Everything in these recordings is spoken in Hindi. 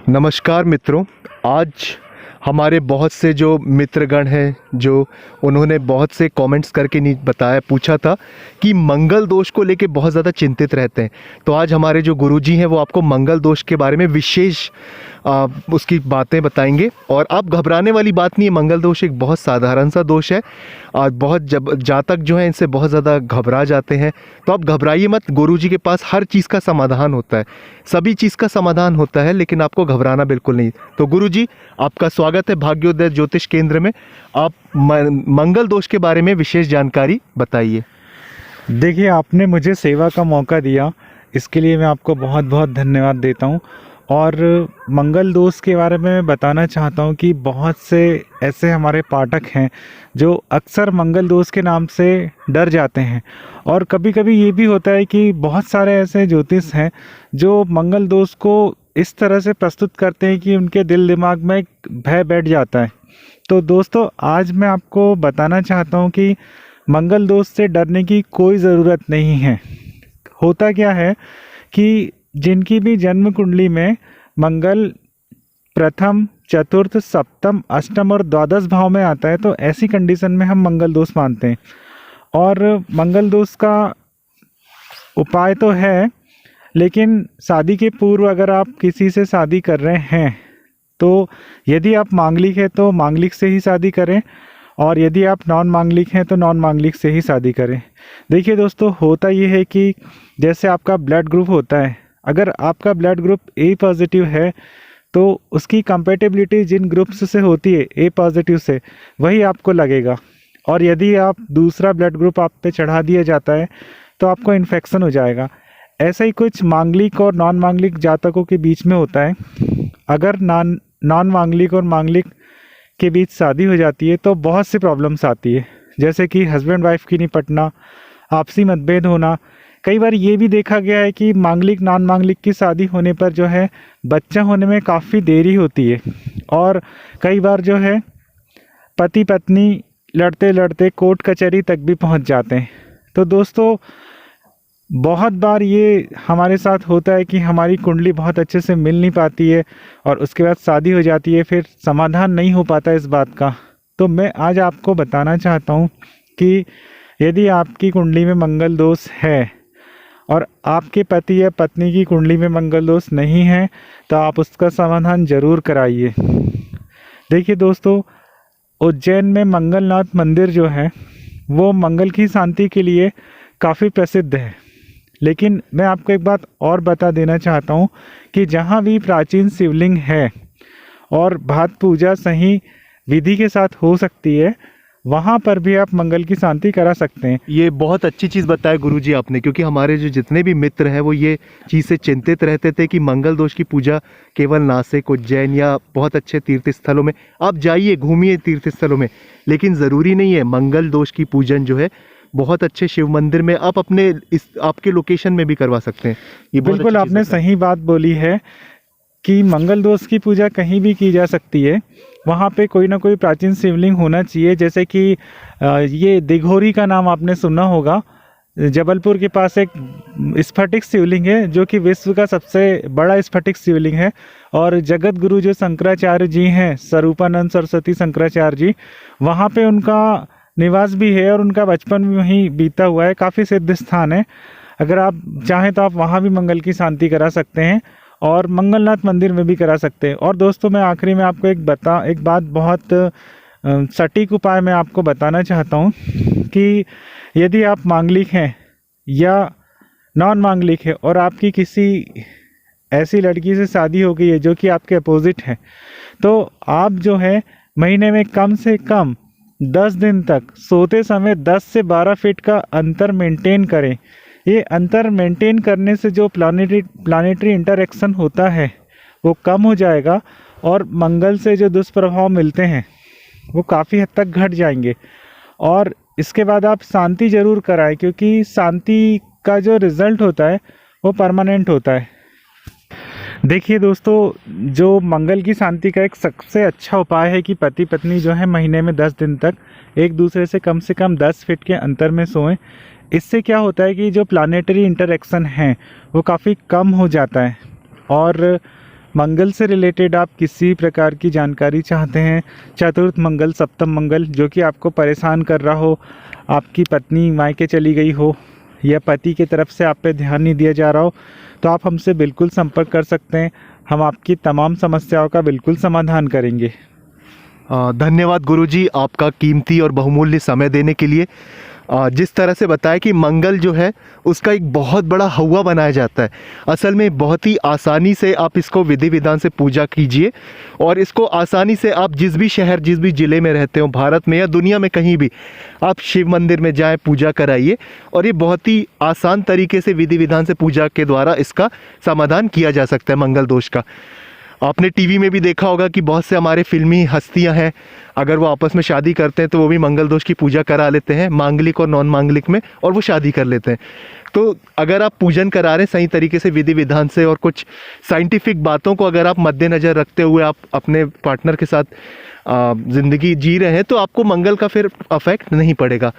नमस्कार मित्रों। आज हमारे बहुत से जो मित्रगण हैं जो उन्होंने बहुत से कमेंट्स करके बताया पूछा था कि मंगल दोष को लेके बहुत ज़्यादा चिंतित रहते हैं। तो आज हमारे जो गुरुजी हैं वो आपको मंगल दोष के बारे में विशेष उसकी बातें बताएंगे। और आप घबराने वाली बात नहीं है, मंगल दोष एक बहुत साधारण सा दोष है। बहुत जातक जो है इनसे बहुत ज़्यादा घबरा जाते हैं, तो आप घबराइए मत। गुरुजी के पास हर चीज़ का समाधान होता है, सभी चीज़ का समाधान होता है, लेकिन आपको घबराना बिल्कुल नहीं। तो गुरुजी, आपका स्वागत है भाग्योदय ज्योतिष केंद्र में। आप मंगल दोष के बारे में विशेष जानकारी बताइए। देखिए, आपने मुझे सेवा का मौका दिया, इसके लिए मैं आपको बहुत बहुत धन्यवाद देता हूँ। और मंगल दोष के बारे में मैं बताना चाहता हूँ कि बहुत से ऐसे हमारे पाठक हैं जो अक्सर मंगल दोष के नाम से डर जाते हैं। और कभी कभी ये भी होता है कि बहुत सारे ऐसे ज्योतिष हैं जो मंगल दोष को इस तरह से प्रस्तुत करते हैं कि उनके दिल दिमाग में एक भय बैठ जाता है। तो दोस्तों, आज मैं आपको बताना चाहता हूँ कि मंगल दोष से डरने की कोई ज़रूरत नहीं है। होता क्या है कि जिनकी भी जन्म कुंडली में मंगल प्रथम, चतुर्थ, सप्तम, अष्टम और द्वादश भाव में आता है, तो ऐसी कंडीशन में हम मंगल दोष मानते हैं। और मंगल दोष का उपाय तो है, लेकिन शादी के पूर्व अगर आप किसी से शादी कर रहे हैं तो यदि आप मांगलिक हैं तो मांगलिक से ही शादी करें, और यदि आप नॉन मांगलिक हैं तो नॉन मांगलिक से ही शादी करें। देखिए दोस्तों, होता ये है कि जैसे आपका ब्लड ग्रुप होता है, अगर आपका ब्लड ग्रुप ए पॉजिटिव है तो उसकी कंपेटेबिलिटी जिन ग्रुप्स से होती है ए पॉजिटिव से, वही आपको लगेगा। और यदि आप दूसरा ब्लड ग्रुप आप पे चढ़ा दिया जाता है तो आपको इन्फेक्शन हो जाएगा। ऐसा ही कुछ मांगलिक और नॉन मांगलिक जातकों के बीच में होता है। अगर नॉन मांगलिक और मांगलिक के बीच शादी हो जाती है तो बहुत सी प्रॉब्लम्स आती है, जैसे कि हस्बैंड वाइफ की निपटना, आपसी मतभेद होना। कई बार ये भी देखा गया है कि मांगलिक नॉन मांगलिक की शादी होने पर जो है बच्चा होने में काफ़ी देरी होती है, और कई बार जो है पति पत्नी लड़ते लड़ते कोर्ट कचहरी तक भी पहुंच जाते हैं। तो दोस्तों, बहुत बार ये हमारे साथ होता है कि हमारी कुंडली बहुत अच्छे से मिल नहीं पाती है और उसके बाद शादी हो जाती है, फिर समाधान नहीं हो पाता इस बात का। तो मैं आज आपको बताना चाहता हूँ कि यदि आपकी कुंडली में मंगल दोष है और आपके पति या पत्नी की कुंडली में मंगल दोष नहीं है तो आप उसका समाधान ज़रूर कराइए। देखिए दोस्तों, उज्जैन में मंगलनाथ मंदिर जो है वो मंगल की शांति के लिए काफ़ी प्रसिद्ध है। लेकिन मैं आपको एक बात और बता देना चाहता हूँ कि जहाँ भी प्राचीन शिवलिंग है और भात पूजा सही विधि के साथ हो सकती है, वहाँ पर भी आप मंगल की शांति करा सकते हैं। ये बहुत अच्छी चीज़ बताया गुरुजी आपने, क्योंकि हमारे जो जितने भी मित्र हैं वो ये चीज़ से चिंतित रहते थे कि मंगल दोष की पूजा केवल नासिक, उज्जैन या बहुत अच्छे तीर्थ स्थलों में आप जाइए, घूमिए तीर्थ स्थलों में, लेकिन ज़रूरी नहीं है। मंगल दोष की पूजन जो है बहुत अच्छे शिव मंदिर में आप अपने आपके लोकेशन में भी करवा सकते हैं। ये बिल्कुल आपने सही बात बोली है कि मंगल दोष की पूजा कहीं भी की जा सकती है। वहाँ पे कोई ना कोई प्राचीन शिवलिंग होना चाहिए। जैसे कि ये दिघोरी का नाम आपने सुना होगा, जबलपुर के पास एक स्फटिक शिवलिंग है जो कि विश्व का सबसे बड़ा स्फटिक शिवलिंग है। और जगत गुरु जो शंकराचार्य जी हैं, स्वरूपानंद सरस्वती शंकराचार्य जी, वहाँ पे उनका निवास भी है और उनका बचपन भी वहीं बीता हुआ है। काफ़ी सिद्ध स्थान है। अगर आप चाहें तो आप वहाँ भी मंगल की शांति करा सकते हैं और मंगलनाथ मंदिर में भी करा सकते हैं। और दोस्तों, मैं आखिरी में आपको एक बात बहुत सटीक उपाय मैं आपको बताना चाहता हूँ कि यदि आप मांगलिक हैं या नॉन मांगलिक है और आपकी किसी ऐसी लड़की से शादी हो गई है जो कि आपके अपोजिट है, तो आप जो है महीने में कम से कम 10 दिन तक सोते समय 10 से 12 फीट का अंतर मेंटेन करें। ये अंतर मेंटेन करने से जो प्लानिटरी इंटरेक्शन होता है वो कम हो जाएगा और मंगल से जो दुष्प्रभाव मिलते हैं वो काफ़ी हद तक घट जाएंगे। और इसके बाद आप शांति ज़रूर कराएं, क्योंकि शांति का जो रिज़ल्ट होता है वो परमानेंट होता है। देखिए दोस्तों, जो मंगल की शांति का एक सबसे अच्छा उपाय है कि पति पत्नी जो है महीने में 10 दिन तक एक दूसरे से कम 10 फीट के अंतर में सोएं। इससे क्या होता है कि जो प्लानेटरी इंटरेक्शन है वो काफ़ी कम हो जाता है और मंगल से रिलेटेड आप किसी प्रकार की जानकारी चाहते हैं, चतुर्थ मंगल, सप्तम मंगल, जो कि आपको परेशान कर रहा हो, आपकी पत्नी मायके चली गई हो या पति की तरफ से आप पे ध्यान नहीं दिया जा रहा हो, तो आप हमसे बिल्कुल संपर्क कर सकते हैं। हम आपकी तमाम समस्याओं का बिल्कुल समाधान करेंगे। धन्यवाद गुरुजी, आपका कीमती और बहुमूल्य समय देने के लिए। जिस तरह से बताया कि मंगल जो है उसका एक बहुत बड़ा हवा बनाया जाता है। असल में बहुत ही आसानी से आप इसको विधि विधान से पूजा कीजिए और इसको आसानी से आप जिस भी शहर, जिस भी ज़िले में रहते हो, भारत में या दुनिया में कहीं भी, आप शिव मंदिर में जाएं, पूजा कराइए और ये बहुत ही आसान तरीके से विधि विधान से पूजा के द्वारा इसका समाधान किया जा सकता है मंगल दोष का। आपने टीवी में भी देखा होगा कि बहुत से हमारे फिल्मी हस्तियां हैं, अगर वो आपस में शादी करते हैं तो वो भी मंगल दोष की पूजा करा लेते हैं, मांगलिक और नॉन मांगलिक में, और वो शादी कर लेते हैं। तो अगर आप पूजन करा रहे हैं सही तरीके से, विधि विधान से, और कुछ साइंटिफिक बातों को अगर आप मद्देनज़र रखते हुए आप अपने पार्टनर के साथ ज़िंदगी जी रहे हैं, तो आपको मंगल का फिर अफेक्ट नहीं पड़ेगा।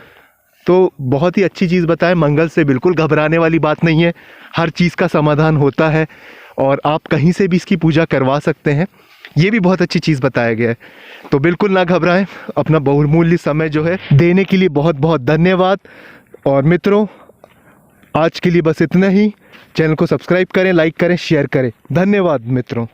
तो बहुत ही अच्छी चीज़ बताएं, मंगल से बिल्कुल घबराने वाली बात नहीं है, हर चीज़ का समाधान होता है और आप कहीं से भी इसकी पूजा करवा सकते हैं। ये भी बहुत अच्छी चीज़ बताया गया है। तो बिल्कुल ना घबराएं, अपना बहुमूल्य समय जो है देने के लिए बहुत बहुत धन्यवाद। और मित्रों, आज के लिए बस इतना ही। चैनल को सब्सक्राइब करें, लाइक करें, शेयर करें। धन्यवाद मित्रों।